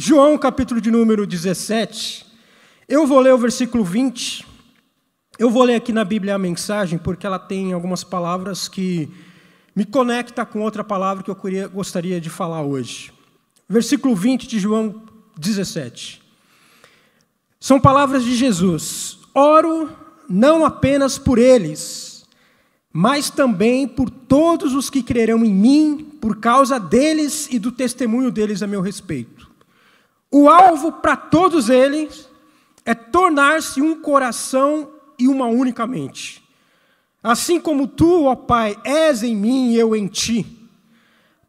João, capítulo de número 17, eu vou ler o versículo 20, eu vou ler aqui na Bíblia a mensagem, porque ela tem algumas palavras que me conectam com outra palavra que eu gostaria de falar hoje. Versículo 20 de João 17. São palavras de Jesus. Oro não apenas por eles, mas também por todos os que crerão em mim, por causa deles e do testemunho deles a meu respeito. O alvo para todos eles é tornar-se um coração e uma única mente. Assim como tu, ó Pai, és em mim e eu em ti,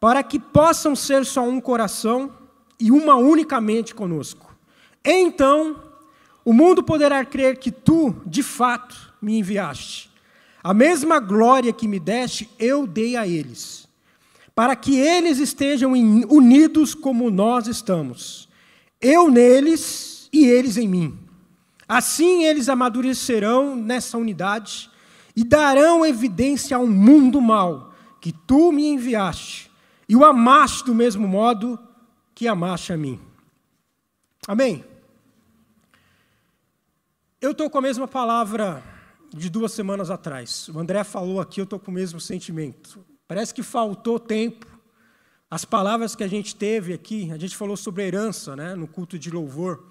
para que possam ser só um coração e uma única mente conosco. Então, o mundo poderá crer que tu, de fato, me enviaste. A mesma glória que me deste, eu dei a eles, para que eles estejam unidos como nós estamos. Eu neles e eles em mim. Assim eles amadurecerão nessa unidade e darão evidência ao mundo mau que tu me enviaste e o amaste do mesmo modo que amaste a mim. Amém? Eu estou com a mesma palavra de 2 semanas atrás. O André falou aqui, eu estou com o mesmo sentimento. Parece que faltou tempo. As palavras que a gente teve aqui, a gente falou sobre herança, né, no culto de louvor.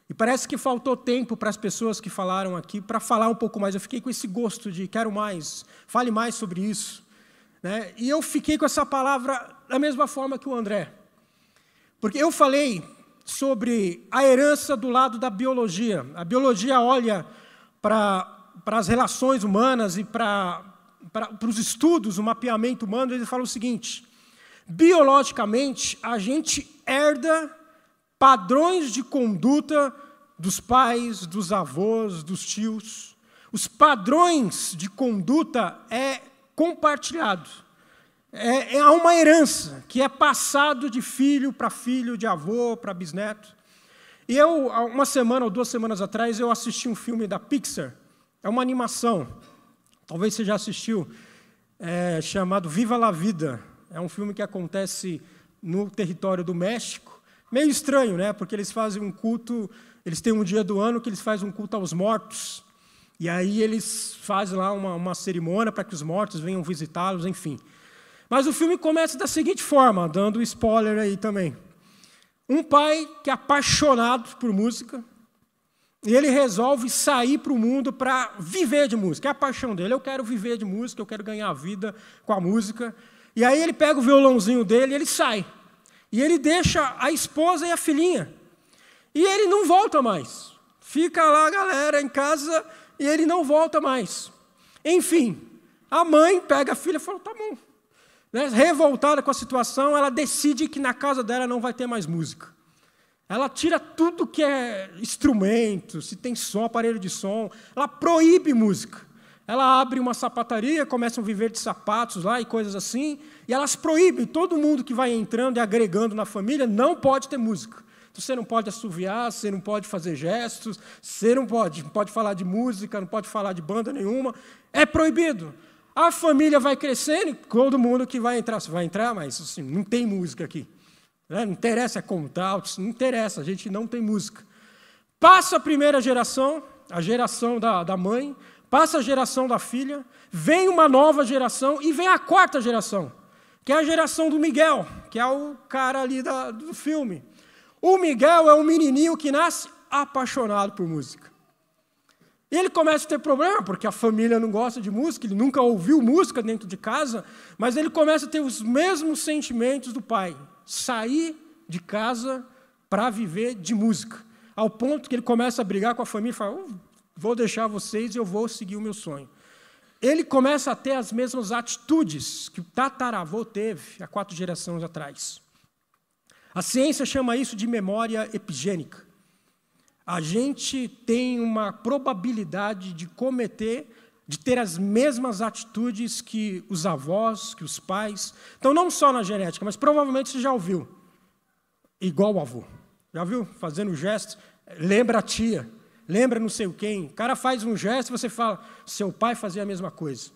E parece que faltou tempo para as pessoas que falaram aqui, para falar um pouco mais. Eu fiquei com esse gosto de quero mais, fale mais sobre isso. Né? E eu fiquei com essa palavra da mesma forma que o André. Porque eu falei sobre a herança do lado da biologia. A biologia olha para as relações humanas e para os estudos, o mapeamento humano, ele fala o seguinte: biologicamente, a gente herda padrões de conduta dos pais, dos avós, dos tios. Os padrões de conduta é compartilhado. É uma herança que é passado de filho, de avô para bisneto. E eu, uma semana ou 2 semanas atrás, eu assisti um filme da Pixar. É uma animação. Talvez você já assistiu. Chamado Viva la Vida. É um filme que acontece no território do México. Meio estranho, né? Porque eles fazem um culto, eles têm um dia do ano que eles fazem um culto aos mortos. E aí eles fazem lá uma cerimônia para que os mortos venham visitá-los, enfim. Mas o filme começa da seguinte forma, dando spoiler aí também. Um pai que é apaixonado por música, e ele resolve sair para o mundo para viver de música. É a paixão dele, eu quero viver de música, eu quero ganhar a vida com a música. E aí ele pega o violãozinho dele e ele sai. E ele deixa a esposa e a filhinha. E ele não volta mais. Fica lá a galera em casa e ele não volta mais. Enfim, a mãe pega a filha e fala, tá bom. Né? Revoltada com a situação, ela decide que na casa dela não vai ter mais música. Ela tira tudo que é instrumento, se tem som, aparelho de som. Ela proíbe música. Ela abre uma sapataria, começam a viver de sapatos lá e coisas assim, e elas proíbem, todo mundo que vai entrando e agregando na família não pode ter música. Então, você não pode assoviar, você não pode fazer gestos, você não pode falar de música, não pode falar de banda nenhuma, é proibido. A família vai crescendo, todo mundo que vai entrar, você vai entrar, mas assim, não tem música aqui. Né? Não interessa a contralto, não interessa, a gente não tem música. Passa a primeira geração, a geração da mãe, passa a geração da filha, vem uma nova geração e vem a 4ª geração, que é a geração do Miguel, que é o cara ali do filme. O Miguel é um menininho que nasce apaixonado por música. E ele começa a ter problema, porque a família não gosta de música, ele nunca ouviu música dentro de casa, mas ele começa a ter os mesmos sentimentos do pai, sair de casa para viver de música, ao ponto que ele começa a brigar com a família e fala, vou deixar vocês e eu vou seguir o meu sonho. Ele começa a ter as mesmas atitudes que o tataravô teve há 4 gerações atrás. A ciência chama isso de memória epigênica. A gente tem uma probabilidade de ter as mesmas atitudes que os avós, que os pais. Então, não só na genética, mas provavelmente você já ouviu. Igual o avô. Já viu? Fazendo gestos. Lembra a tia. Lembra não sei quem. O cara faz um gesto e você fala, seu pai fazia a mesma coisa.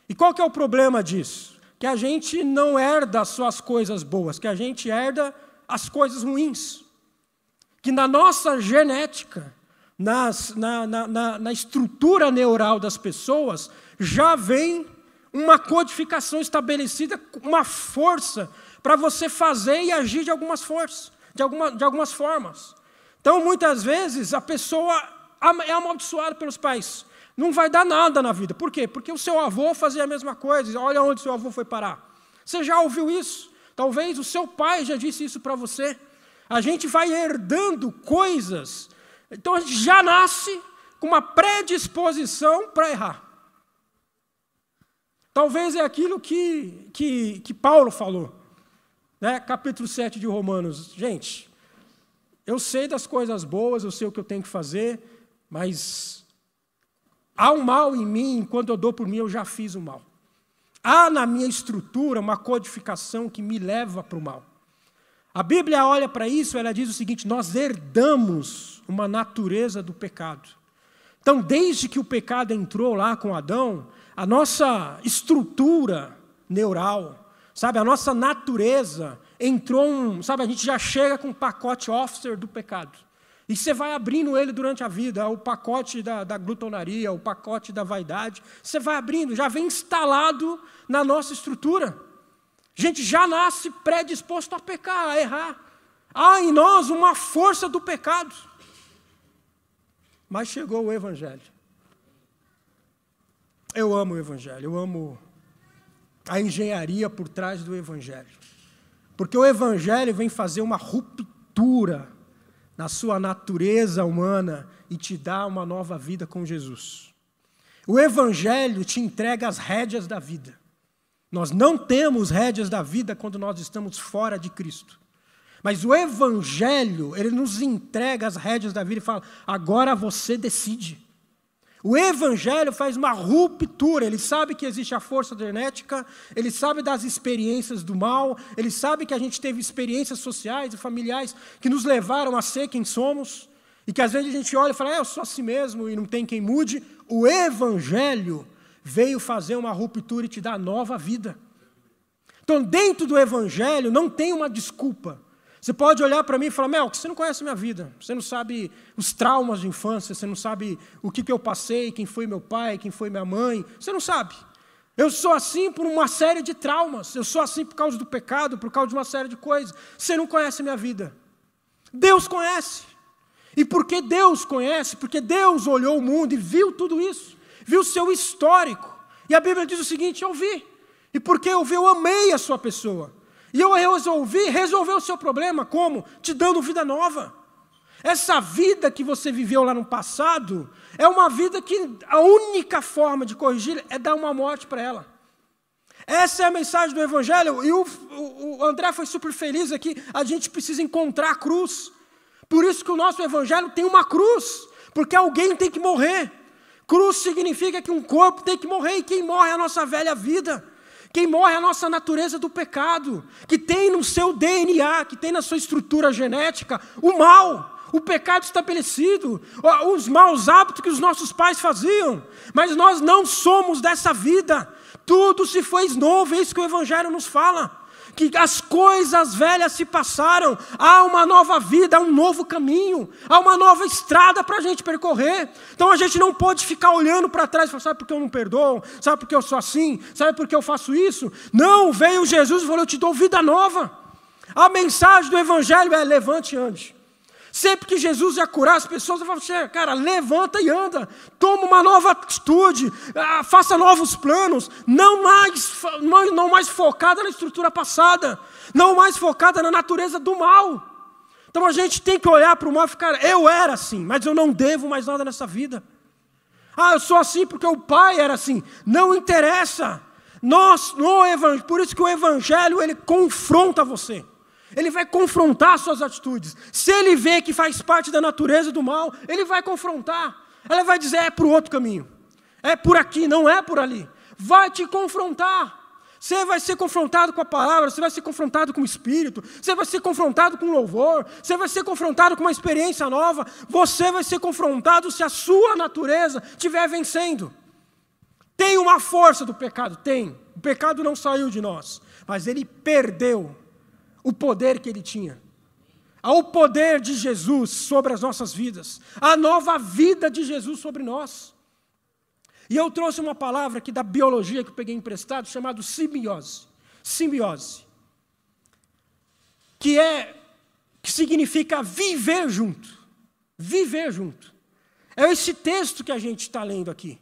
E qual que é o problema disso? Que a gente não herda só as coisas boas, que a gente herda as coisas ruins. Que na nossa genética, na estrutura neural das pessoas, já vem uma codificação estabelecida, uma força para você fazer e agir de algumas formas. Então, muitas vezes, a pessoa é amaldiçoada pelos pais. Não vai dar nada na vida. Por quê? Porque o seu avô fazia a mesma coisa. Olha onde seu avô foi parar. Você já ouviu isso? Talvez o seu pai já disse isso para você. A gente vai herdando coisas. Então, a gente já nasce com uma predisposição para errar. Talvez é aquilo que Paulo falou. Né? Capítulo 7 de Romanos. Gente, eu sei das coisas boas, eu sei o que eu tenho que fazer, mas há um mal em mim, quando eu dou por mim, eu já fiz o mal. Há na minha estrutura uma codificação que me leva para o mal. A Bíblia olha para isso, ela diz o seguinte: nós herdamos uma natureza do pecado. Então, desde que o pecado entrou lá com Adão, a nossa estrutura neural, sabe, a nossa natureza entrou, sabe, a gente já chega com um pacote officer do pecado. E você vai abrindo ele durante a vida, o pacote da glutonaria, o pacote da vaidade, você vai abrindo, já vem instalado na nossa estrutura. A gente já nasce predisposto a pecar, a errar. Há em nós uma força do pecado. Mas chegou o Evangelho. Eu amo o Evangelho, eu amo a engenharia por trás do Evangelho. Porque o Evangelho vem fazer uma ruptura na sua natureza humana e te dá uma nova vida com Jesus. O Evangelho te entrega as rédeas da vida. Nós não temos rédeas da vida quando nós estamos fora de Cristo. Mas o Evangelho, ele nos entrega as rédeas da vida e fala: agora você decide. O Evangelho faz uma ruptura, ele sabe que existe a força genética, ele sabe das experiências do mal, ele sabe que a gente teve experiências sociais e familiares que nos levaram a ser quem somos, e que às vezes a gente olha e fala: eu sou assim mesmo e não tem quem mude. O Evangelho veio fazer uma ruptura e te dar nova vida. Então, dentro do Evangelho não tem uma desculpa. Você pode olhar para mim e falar: Mel, você não conhece a minha vida, você não sabe os traumas de infância, você não sabe o que eu passei, quem foi meu pai, quem foi minha mãe, você não sabe. Eu sou assim por uma série de traumas, eu sou assim por causa do pecado, por causa de uma série de coisas. Você não conhece a minha vida. Deus conhece. E porque Deus conhece, porque Deus olhou o mundo e viu tudo isso, viu o seu histórico. E a Bíblia diz o seguinte: eu vi. E porque eu vi, eu amei a sua pessoa. E eu resolvi resolver o seu problema. Como? Te dando vida nova. Essa vida que você viveu lá no passado é uma vida que a única forma de corrigir é dar uma morte para ela. Essa é a mensagem do Evangelho. E o André foi super feliz aqui. A gente precisa encontrar a cruz. Por isso que o nosso Evangelho tem uma cruz. Porque alguém tem que morrer. Cruz significa que um corpo tem que morrer. E quem morre é a nossa velha vida. Quem morre é a nossa natureza do pecado, que tem no seu DNA, que tem na sua estrutura genética, o mal, o pecado estabelecido, os maus hábitos que os nossos pais faziam. Mas nós não somos dessa vida. Tudo se fez novo, é isso que o Evangelho nos fala. Que as coisas velhas se passaram, há uma nova vida, há um novo caminho, há uma nova estrada para a gente percorrer. Então a gente não pode ficar olhando para trás e falar: sabe por que eu não perdoo? Sabe por que eu sou assim? Sabe por que eu faço isso? Não, veio Jesus e falou: eu te dou vida nova. A mensagem do Evangelho é: levante e ande. Sempre que Jesus ia curar as pessoas, eu falava: cara, levanta e anda, toma uma nova atitude, faça novos planos, não mais focada na estrutura passada, não mais focada na natureza do mal. Então a gente tem que olhar para o mal e ficar: eu era assim, mas eu não devo mais nada nessa vida. Eu sou assim porque o pai era assim. Não interessa. Por isso que o Evangelho, ele confronta você. Ele vai confrontar suas atitudes. Se ele vê que faz parte da natureza do mal, ele vai confrontar. Ela vai dizer: é para o outro caminho. É por aqui, não é por ali. Vai te confrontar. Você vai ser confrontado com a palavra, você vai ser confrontado com o Espírito, você vai ser confrontado com louvor, você vai ser confrontado com uma experiência nova, você vai ser confrontado se a sua natureza estiver vencendo. Tem uma força do pecado? Tem. O pecado não saiu de nós, mas ele perdeu o poder que ele tinha. ao poder de Jesus sobre as nossas vidas, à nova vida de Jesus sobre nós. E eu trouxe uma palavra aqui da biologia que eu peguei emprestado, chamado simbiose. Simbiose. Que significa viver junto. Viver junto. É esse texto que a gente está lendo aqui.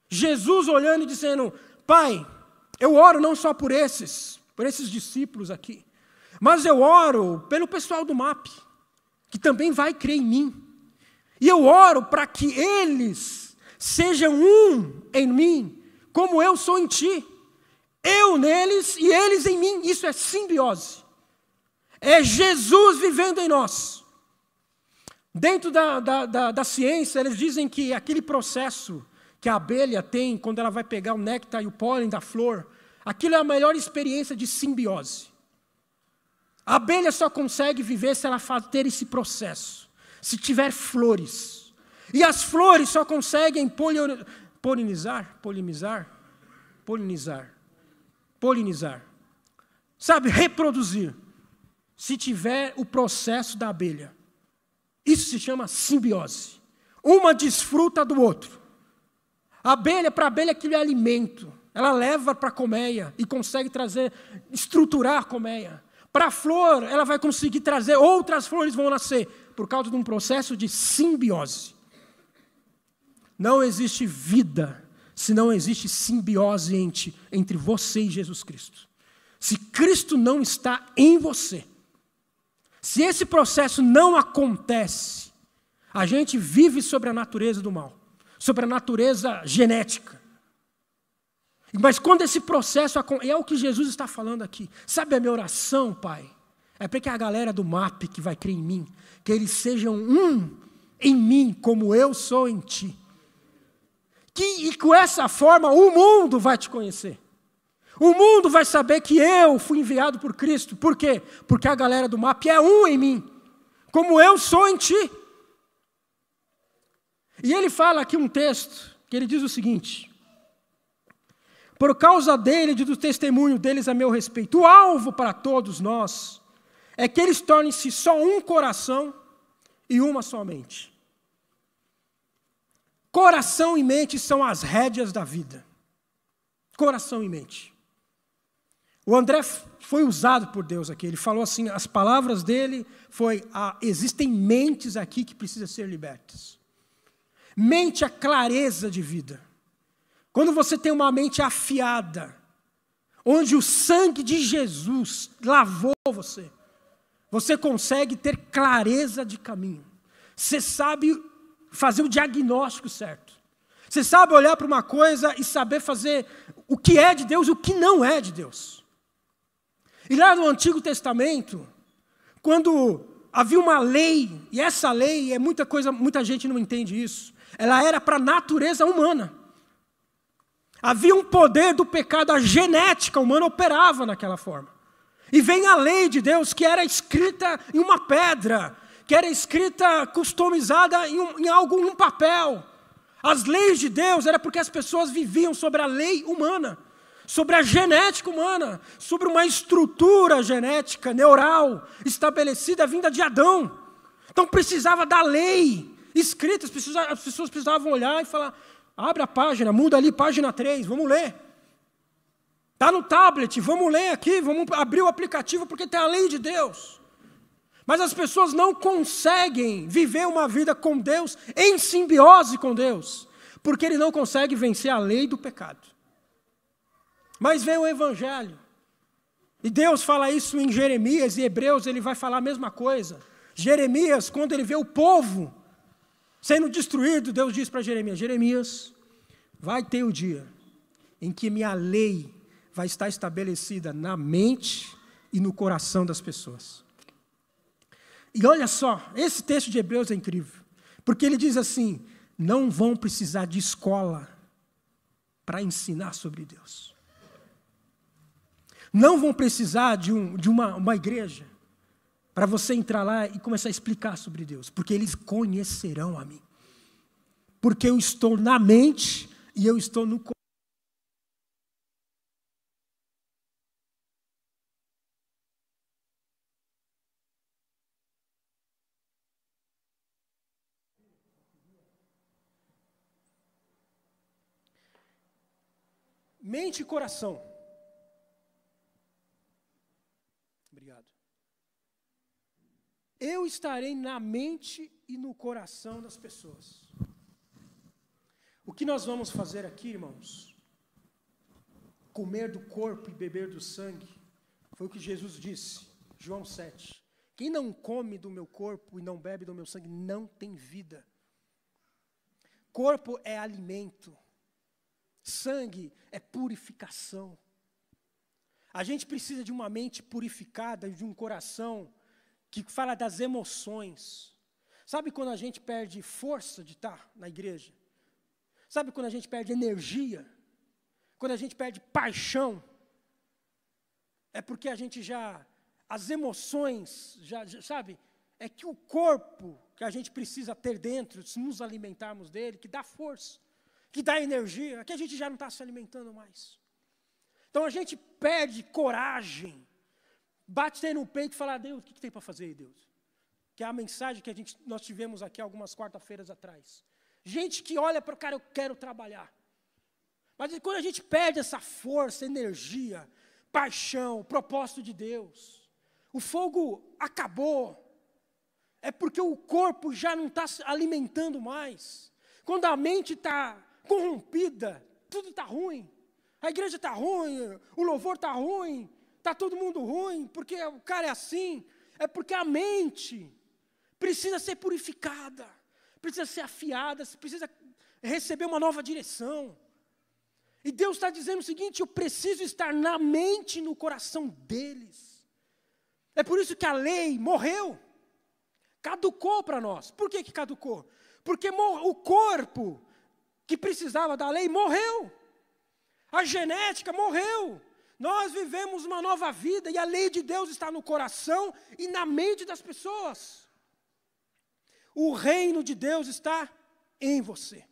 Jesus olhando e dizendo: Pai, eu oro não só por esses discípulos aqui, mas eu oro pelo pessoal do MAP, que também vai crer em mim. E eu oro para que eles sejam um em mim, como eu sou em ti. Eu neles e eles em mim. Isso é simbiose. É Jesus vivendo em nós. Dentro da ciência, eles dizem que aquele processo que a abelha tem quando ela vai pegar o néctar e o pólen da flor, aquilo é a melhor experiência de simbiose. A abelha só consegue viver se ela ter esse processo, se tiver flores. E as flores só conseguem polinizar. Sabe, reproduzir, se tiver o processo da abelha. Isso se chama simbiose. Uma desfruta do outro. Para a abelha aquilo é alimento. Ela leva para a colmeia e consegue estruturar a colmeia. Para a flor, ela vai conseguir trazer, outras flores vão nascer, por causa de um processo de simbiose. Não existe vida se não existe simbiose entre você e Jesus Cristo. Se Cristo não está em você, se esse processo não acontece, a gente vive sobre a natureza do mal, sobre a natureza genética. Mas quando esse processo acontece, é o que Jesus está falando aqui. Sabe a minha oração, Pai? É para que a galera do MAP que vai crer em mim, que eles sejam um em mim, como eu sou em ti. E com essa forma o mundo vai te conhecer. O mundo vai saber que eu fui enviado por Cristo. Por quê? Porque a galera do MAP é um em mim, como eu sou em ti. E ele fala aqui um texto, que ele diz o seguinte: por causa dele e do testemunho deles a meu respeito, o alvo para todos nós é que eles tornem-se só um coração e uma só mente. Coração e mente são as rédeas da vida. Coração e mente. O André foi usado por Deus aqui. Ele falou assim, as palavras dele existem mentes aqui que precisam ser libertas. Mente é clareza de vida. Quando você tem uma mente afiada, onde o sangue de Jesus lavou você, você consegue ter clareza de caminho. Você sabe fazer o diagnóstico certo. Você sabe olhar para uma coisa e saber fazer o que é de Deus e o que não é de Deus. E lá no Antigo Testamento, quando havia uma lei, e essa lei é muita gente não entende isso, ela era para a natureza humana. Havia um poder do pecado, a genética humana operava naquela forma. E vem a lei de Deus que era escrita em uma pedra, que era escrita, customizada em um papel. As leis de Deus era porque as pessoas viviam sobre a lei humana, sobre a genética humana, sobre uma estrutura genética, neural, estabelecida, vinda de Adão. Então precisava da lei escrita, as pessoas precisavam olhar e falar, abre a página, muda ali, página 3, vamos ler. Está no tablet, vamos ler aqui, vamos abrir o aplicativo porque tem a lei de Deus. Mas as pessoas não conseguem viver uma vida com Deus, em simbiose com Deus, porque ele não consegue vencer a lei do pecado. Mas vem o Evangelho, e Deus fala isso em Jeremias, e Hebreus ele vai falar a mesma coisa. Jeremias, quando ele vê o povo sendo destruído, Deus diz para Jeremias, Jeremias, vai ter o dia em que minha lei vai estar estabelecida na mente e no coração das pessoas. E olha só, esse texto de Hebreus é incrível, porque ele diz assim, não vão precisar de escola para ensinar sobre Deus. Não vão precisar de uma igreja para você entrar lá e começar a explicar sobre Deus, porque eles conhecerão a mim. Porque eu estou na mente e eu estou no coração. mente e coração. Obrigado. Eu estarei na mente e no coração das pessoas. O que nós vamos fazer aqui, irmãos? Comer do corpo e beber do sangue, foi o que Jesus disse, João 7. Quem não come do meu corpo e não bebe do meu sangue, não tem vida. Corpo é alimento. Sangue é purificação. A gente precisa de uma mente purificada, de um coração que fala das emoções. Sabe quando a gente perde força de estar na igreja? Sabe quando a gente perde energia? Quando a gente perde paixão? É porque a gente as emoções, sabe? É que o corpo que a gente precisa ter dentro, se nos alimentarmos dele, que dá força, que dá energia, que a gente já não está se alimentando mais. Então a gente perde coragem, bate no peito e fala, Deus, o que tem para fazer aí, Deus? Que é a mensagem que nós tivemos aqui algumas quarta-feiras atrás. Gente que olha para o cara, eu quero trabalhar. Mas quando a gente perde essa força, energia, paixão, propósito de Deus, o fogo acabou. É porque o corpo já não está se alimentando mais. Quando a mente está corrompida, tudo está ruim. A igreja está ruim, o louvor está ruim, está todo mundo ruim, porque o cara é assim. É porque a mente precisa ser purificada, precisa ser afiada, precisa receber uma nova direção. E Deus está dizendo o seguinte, eu preciso estar na mente e no coração deles. É por isso que a lei morreu, caducou para nós. Por que caducou? Porque o corpo que precisava da lei morreu. A genética morreu. Nós vivemos uma nova vida e a lei de Deus está no coração e na mente das pessoas. O reino de Deus está em você.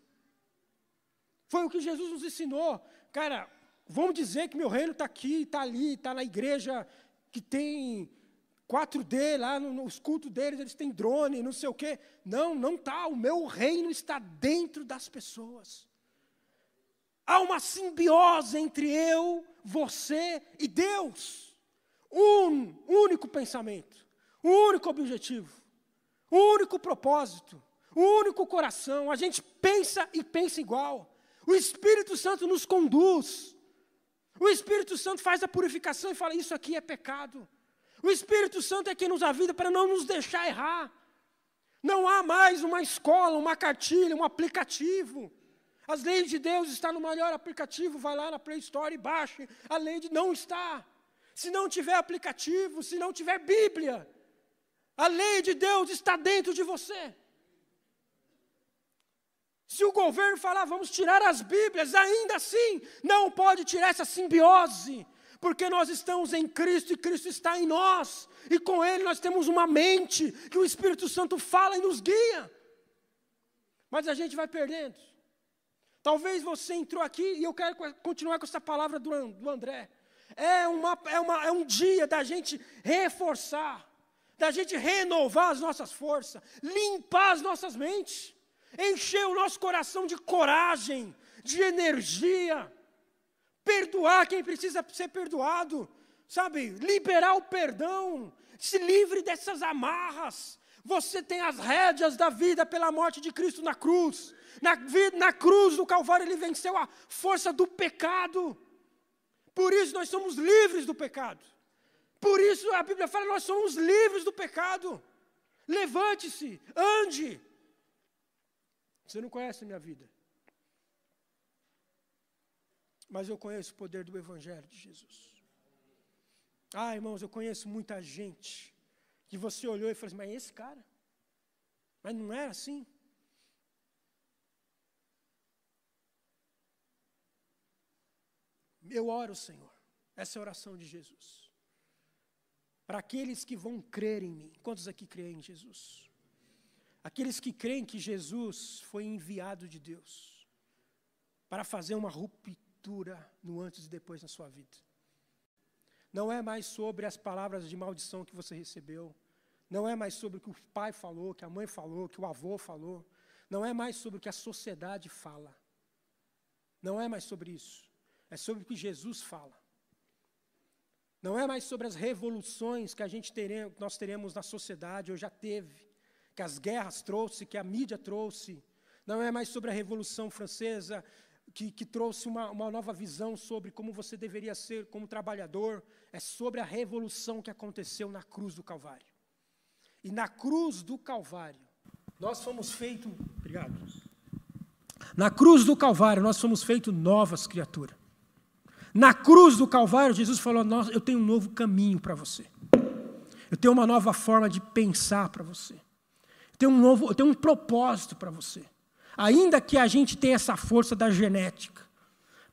Foi o que Jesus nos ensinou. Cara, vamos dizer que meu reino está aqui, está ali, está na igreja que tem 4D, lá nos cultos deles, eles têm drone, não sei o quê. Não está. O meu reino está dentro das pessoas. Há uma simbiose entre eu, você e Deus. Um único pensamento, um único objetivo, um único propósito, um único coração. A gente pensa e pensa igual. O Espírito Santo nos conduz. O Espírito Santo faz a purificação e fala, isso aqui é pecado. O Espírito Santo é quem nos avisa para não nos deixar errar. Não há mais uma escola, uma cartilha, um aplicativo. As leis de Deus estão no maior aplicativo, vai lá na Play Store e baixe. A lei de não está. Se não tiver aplicativo, se não tiver Bíblia, a lei de Deus está dentro de você. Se o governo falar, vamos tirar as Bíblias, ainda assim, não pode tirar essa simbiose, porque nós estamos em Cristo e Cristo está em nós, e com Ele nós temos uma mente que o Espírito Santo fala e nos guia, mas a gente vai perdendo. Talvez você entrou aqui, e eu quero continuar com essa palavra do André, é um dia da gente reforçar, da gente renovar as nossas forças, limpar as nossas mentes, encher o nosso coração de coragem, de energia, perdoar quem precisa ser perdoado, sabe? Liberar o perdão, se livre dessas amarras. Você tem as rédeas da vida pela morte de Cristo na cruz. Na cruz do Calvário ele venceu a força do pecado. Por isso nós somos livres do pecado. Por isso a Bíblia fala, nós somos livres do pecado. Levante-se, ande. Você não conhece a minha vida. Mas eu conheço o poder do Evangelho de Jesus. Irmãos, eu conheço muita gente que você olhou e falou assim, mas esse cara? Mas não era assim? Eu oro, Senhor, essa é a oração de Jesus. Para aqueles que vão crer em mim. Quantos aqui creem em Jesus? Aqueles que creem que Jesus foi enviado de Deus para fazer uma ruptura no antes e depois na sua vida. Não é mais sobre as palavras de maldição que você recebeu. Não é mais sobre o que o pai falou, que a mãe falou, que o avô falou. Não é mais sobre o que a sociedade fala. Não é mais sobre isso. É é sobre o que Jesus fala. Não é mais sobre as revoluções que nós teremos na sociedade, ou já teve, que as guerras trouxe, que a mídia trouxe. Não é mais sobre a Revolução Francesa, que trouxe uma nova visão sobre como você deveria ser como trabalhador. É sobre a revolução que aconteceu na cruz do Calvário. E na cruz do Calvário, nós fomos feitos... Obrigado. Na cruz do Calvário, nós fomos feitos novas criaturas. Na cruz do Calvário, Jesus falou, eu tenho um novo caminho para você. Eu tenho uma nova forma de pensar para você. Eu tenho um propósito para você. Ainda que a gente tenha essa força da genética.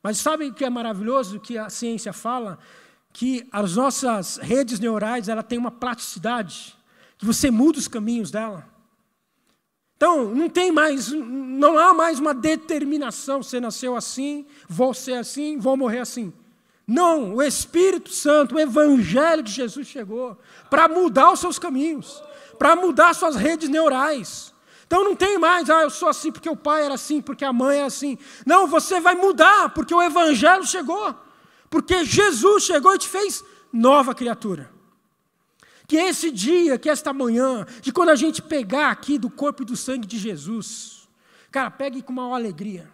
Mas sabe o que é maravilhoso, que a ciência fala? Que as nossas redes neurais, ela tem uma plasticidade, que você muda os caminhos dela. Então, não há mais uma determinação, você nasceu assim, vou ser assim, vou morrer assim. Não, o Espírito Santo, o Evangelho de Jesus chegou para mudar os seus caminhos, para mudar suas redes neurais. Então não tem mais, eu sou assim porque o pai era assim, porque a mãe é assim. Não, você vai mudar, porque o Evangelho chegou. Porque Jesus chegou e te fez nova criatura. Que esse dia, que esta manhã, que quando a gente pegar aqui do corpo e do sangue de Jesus, cara, pegue com maior alegria.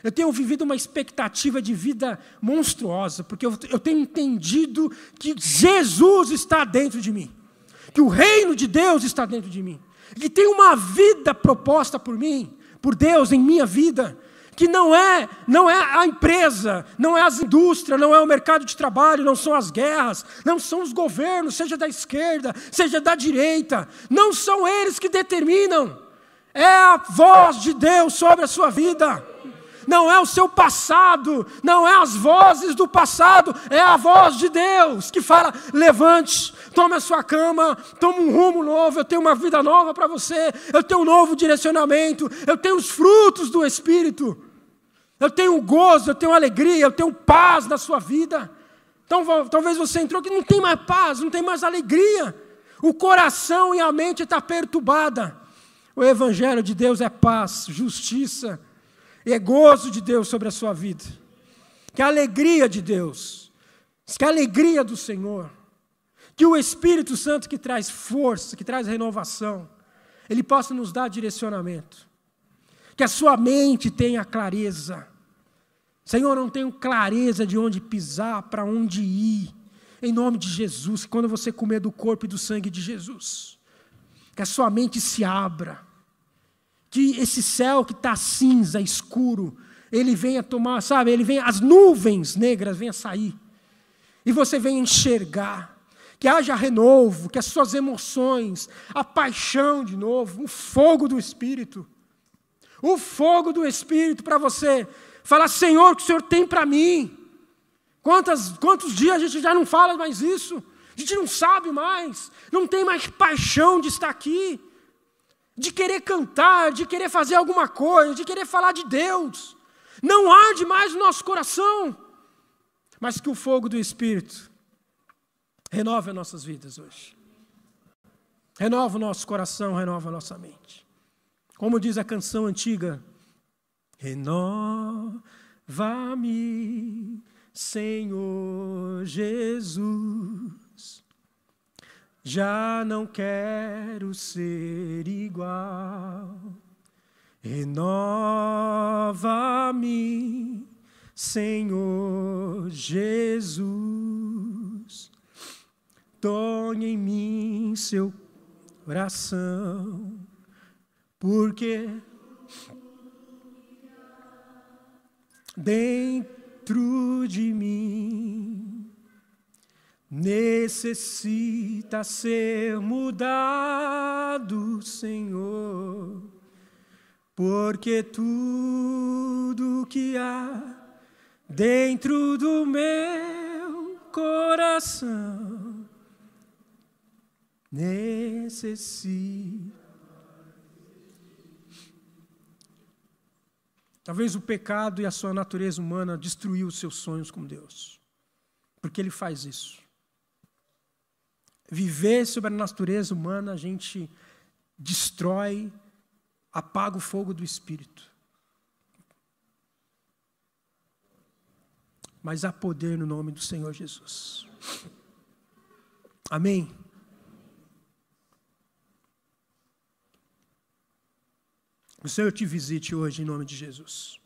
Eu tenho vivido uma expectativa de vida monstruosa, porque eu tenho entendido que Jesus está dentro de mim. Que o reino de Deus está dentro de mim. Que tem uma vida proposta por mim, por Deus em minha vida, que não é a empresa, não é as indústrias, não é o mercado de trabalho, não são as guerras, não são os governos, seja da esquerda, seja da direita, não são eles que determinam, é a voz de Deus sobre a sua vida. Não é o seu passado, não é as vozes do passado, é a voz de Deus que fala, levante, tome a sua cama, tome um rumo novo, eu tenho uma vida nova para você, eu tenho um novo direcionamento, eu tenho os frutos do Espírito, eu tenho gozo, eu tenho alegria, eu tenho paz na sua vida. Então talvez você entrou que não tem mais paz, não tem mais alegria, o coração e a mente estão perturbadas. O Evangelho de Deus é paz, justiça, e é gozo de Deus sobre a sua vida. Que a alegria de Deus, que a alegria do Senhor, que o Espírito Santo que traz força, que traz renovação, Ele possa nos dar direcionamento. Que a sua mente tenha clareza. Senhor, eu não tenho clareza de onde pisar, para onde ir. Em nome de Jesus, que quando você comer do corpo e do sangue de Jesus, que a sua mente se abra. Que esse céu que está cinza, escuro, ele venha tomar, as nuvens negras venham sair. E você venha enxergar. Que haja renovo, que as suas emoções, a paixão de novo, o fogo do Espírito. O fogo do Espírito para você falar, Senhor, o que o Senhor tem para mim? Quantos dias a gente já não fala mais isso? A gente não sabe mais, não tem mais paixão de estar aqui. De querer cantar, de querer fazer alguma coisa, de querer falar de Deus. Não arde mais no nosso coração. Mas que o fogo do Espírito renove as nossas vidas hoje. Renova o nosso coração, renova a nossa mente. Como diz a canção antiga, renova-me, Senhor Jesus. Já não quero ser igual. Renova-me, Senhor Jesus. Torne em mim seu coração, porque dentro de mim necessita ser mudado, Senhor, porque tudo que há dentro do meu coração necessita. Talvez o pecado e a sua natureza humana destruiu os seus sonhos com Deus, porque Ele faz isso. Viver sobre a natureza humana, a gente destrói, apaga o fogo do Espírito. mas há poder no nome do Senhor Jesus. Amém? O Senhor te visite hoje em nome de Jesus.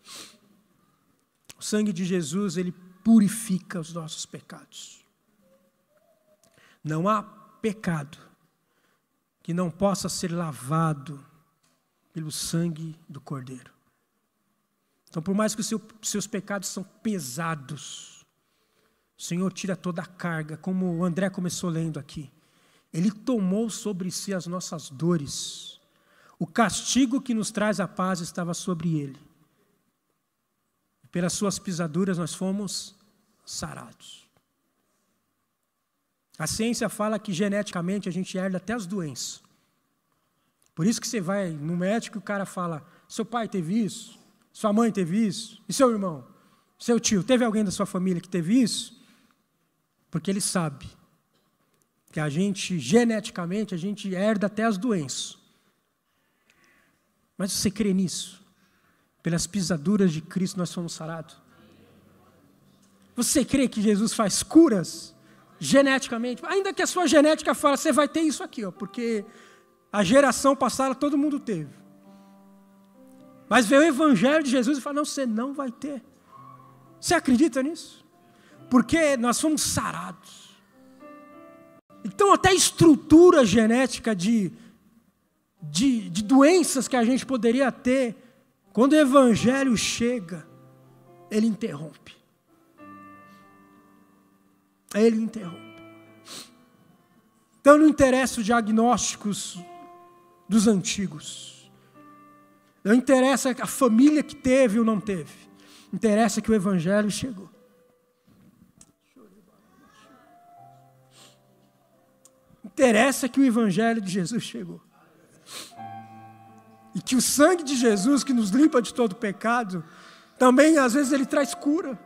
O sangue de Jesus, ele purifica os nossos pecados. Não há pecado que não possa ser lavado pelo sangue do Cordeiro. Então, por mais que os seus pecados são pesados, o Senhor tira toda a carga, como o André começou lendo aqui. Ele tomou sobre si as nossas dores. O castigo que nos traz a paz estava sobre ele. Pelas suas pisaduras nós fomos sarados. A ciência fala que geneticamente a gente herda até as doenças. Por isso que você vai no médico e o cara fala, seu pai teve isso, sua mãe teve isso, e seu irmão, seu tio, teve alguém da sua família que teve isso? Porque ele sabe que a gente, geneticamente, a gente herda até as doenças. Mas você crê nisso? Pelas pisaduras de Cristo nós fomos sarados. Você crê que Jesus faz curas geneticamente? Ainda que a sua genética fala, você vai ter isso aqui, ó, porque a geração passada todo mundo teve. Mas vê o Evangelho de Jesus e fala, não, você não vai ter. Você acredita nisso? Porque nós fomos sarados. Então até a estrutura genética de doenças que a gente poderia ter, quando o Evangelho chega, ele interrompe. Ele interrompe. Então não interessa os diagnósticos dos antigos. Não interessa a família que teve ou não teve. Interessa que o Evangelho chegou. Interessa que o Evangelho de Jesus chegou. E que o sangue de Jesus, que nos limpa de todo pecado, também às vezes ele traz cura.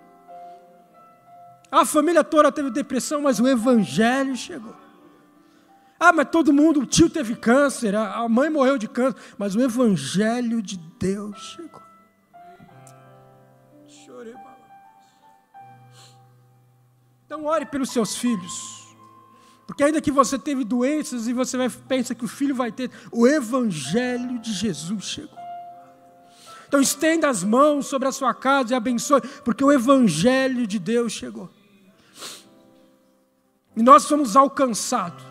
A família toda teve depressão, mas o Evangelho chegou. Ah, mas todo mundo, o tio teve câncer, a mãe morreu de câncer, mas o Evangelho de Deus chegou. Então ore pelos seus filhos. Porque ainda que você teve doenças e você pensa que o filho vai ter, o Evangelho de Jesus chegou. Então estenda as mãos sobre a sua casa e abençoe, porque o Evangelho de Deus chegou. E nós somos alcançados.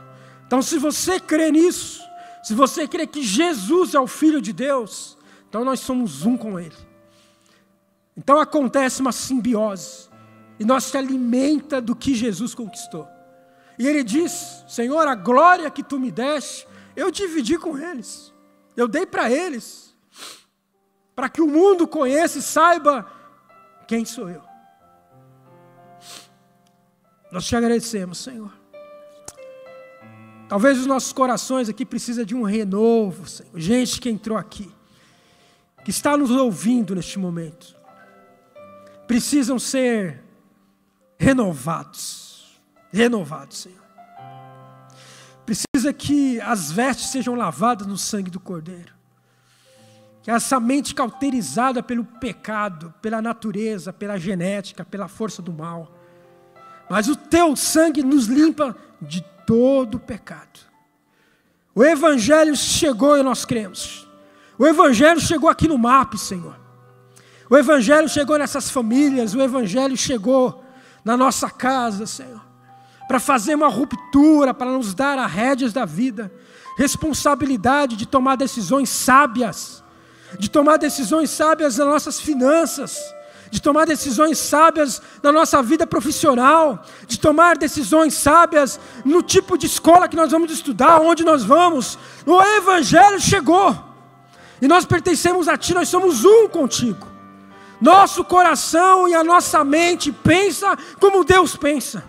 Então se você crê nisso, se você crê que Jesus é o Filho de Deus, então nós somos um com Ele. Então acontece uma simbiose. E nós se alimenta do que Jesus conquistou. E Ele diz, Senhor, a glória que Tu me deste, eu dividi com eles. Eu dei para eles. Para que o mundo conheça e saiba quem sou eu. Nós te agradecemos, Senhor. Talvez os nossos corações aqui precisam de um renovo, Senhor. Gente que entrou aqui, que está nos ouvindo neste momento, precisam ser renovados. Renovados, Senhor. Precisa que as vestes sejam lavadas no sangue do Cordeiro. Que essa mente cauterizada pelo pecado, pela natureza, pela genética, pela força do mal. Mas o Teu sangue nos limpa de todo o pecado. O Evangelho chegou e nós cremos. O Evangelho chegou aqui no MAP, Senhor. O Evangelho chegou nessas famílias. O Evangelho chegou na nossa casa, Senhor. Para fazer uma ruptura, para nos dar as rédeas da vida. Responsabilidade de tomar decisões sábias. De tomar decisões sábias nas nossas finanças. De tomar decisões sábias na nossa vida profissional, de tomar decisões sábias no tipo de escola que nós vamos estudar, onde nós vamos. O Evangelho chegou, e nós pertencemos a Ti, nós somos um contigo. Nosso coração e a nossa mente pensa como Deus pensa.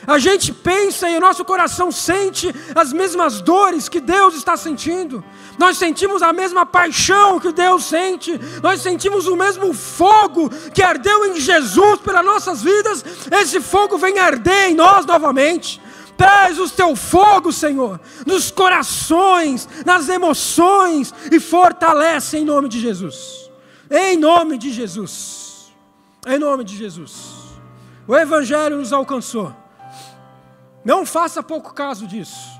A gente pensa e o nosso coração sente as mesmas dores que Deus está sentindo. Nós sentimos a mesma paixão que Deus sente. Nós sentimos o mesmo fogo que ardeu em Jesus pelas nossas vidas. Esse fogo vem arder em nós novamente. Traz o Teu fogo, Senhor, nos corações, nas emoções, e fortalece em nome de Jesus. Em nome de Jesus. Em nome de Jesus. O Evangelho nos alcançou. Não faça pouco caso disso.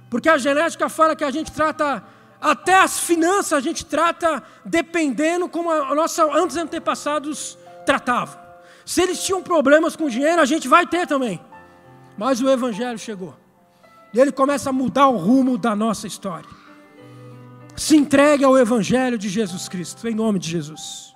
Porque a genética fala que a gente trata, até as finanças a gente trata dependendo como a nossa antepassados tratavam. Se eles tinham problemas com dinheiro, a gente vai ter também. Mas o Evangelho chegou. E ele começa a mudar o rumo da nossa história. Se entregue ao Evangelho de Jesus Cristo, em nome de Jesus.